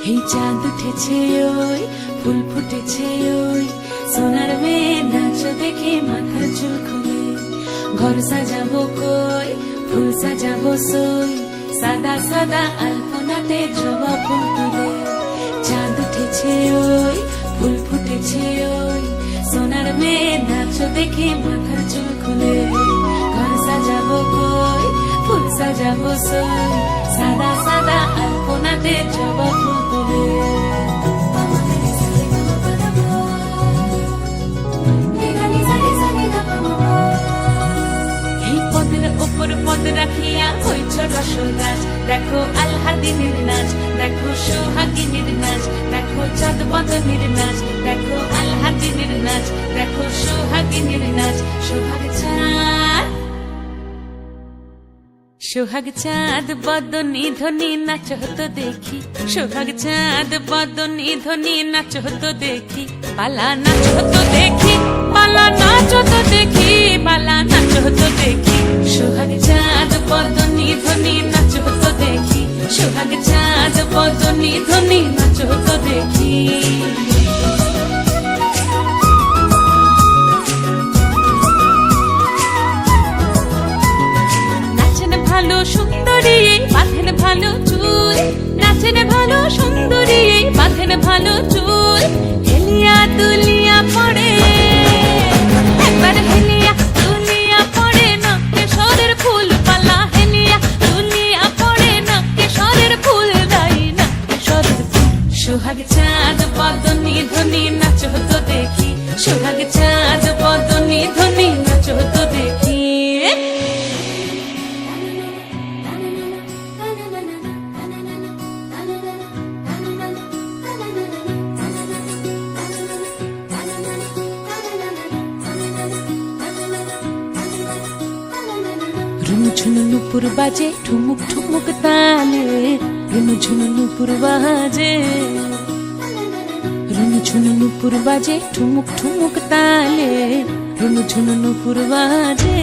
এই চাঁদ উঠেছে ওই ফুল ফুটেছে ওই সোনার মেয়ে নাচ দেখে মাথার চুল খুলে ঘর সাজাবো কই ফুল সাজাবো সই সাদা সাদা আলপনাতে জবা ফুল তুলে চাঁদ উঠেছে ওই ফুল ফুটেছে ওই সোনার মেয়ে নাচ দেখে মাথার চুল খুলে ঘর সাজাবো কই ফুল সাজাবো সই সাদা সাদা আলপনাতে জবা ফুল তুলে এই পদের ওপর পদ রাখিয়া হইছ রসল গাছ দেখো আলহাদিনের নাচ দেখো সোহাগিনীর নাচ দেখো চাঁদ বদনের নাচ দেখো আলহাদিনের নাচ দেখো সোহাগিনীর নাচ সোহাগ চাঁদ বদনী ধ্বনি নাচ হতো দেখি সোহাগ চাঁদ বদনী ধ্বনি নাচ হতো দেখি পালা নাচ হতো দেখি পালা নাচ হতো দেখি পালা নাচ হতো দেখি সোহাগ চাঁদ বদনী ধ্বনি নাচ হতো দেখি সোহাগ চাঁদ বদনী ধ্বনি নাচ হতো দেখি ভালো সুন্দরী বাঁধেন ভালো চুল নাচেন ভালো সুন্দরী বাঁধেন ভালো চুল হেলিয়া দুলিয়া পড়ে একবার হেলিয়া দুলিয়া পড়ে নকেশ্বরের ফুল পালা হেলিয়া দুলিয়া পড়ে নকেশ্বরের ফুল দাই নকেশ্বরের ফুল সোহাগ চাঁদ বদনী ধ্বনি নাচ হতো দেখি সোহাগ চাঁদ বদনী ধ্বনি নাচ হতো দেখি ঝুনু নুপুর বাজে ঠুমুক ঠুমুক তালে রুনু ঝুনু নুপুর বাজে রুনু ঝুনু নুপুর বাজে ঠুমুক ঠুমুক তালে রুনু ঝুনু নুপুর বাজে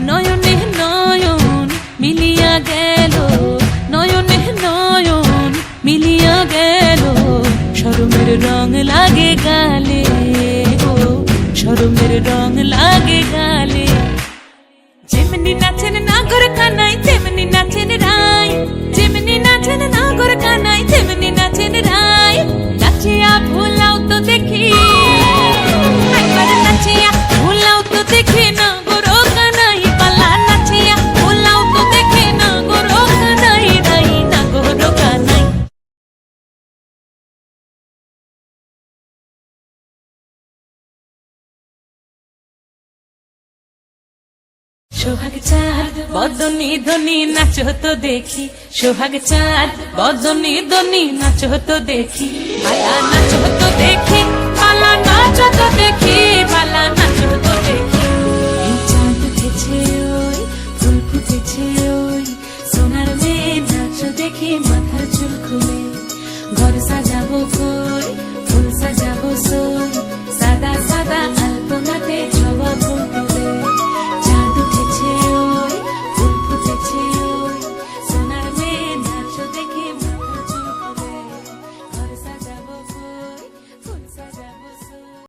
নয়নে নয়ন মিলিয়া গেল নয়নে নয়ন মিলিয়া গেল শরমের রং লাগে গালে ও শরমের রং লাগে গালে যেমনি নাচেন নাগর কানাই তেমনি নাচেন রাই যেমনি নাচেন নাগর কানাই তেমনি নাচেন রাই নাচিয়া ভোলাও তো দেখি একবার নাচিয়া ভোলাও তো দেখি নাগর কানাই পালা নাচিয়া ভোলাও তো দেখি নাগর কানাই রাই নাগর কানাই সোহাগ চাঁদ বদনী ধ্বনি নাচ হতো দেখি সোহাগ চাঁদ বদনী ধ্বনি নাচ হতো দেখি পালা নাচ হতো দেখি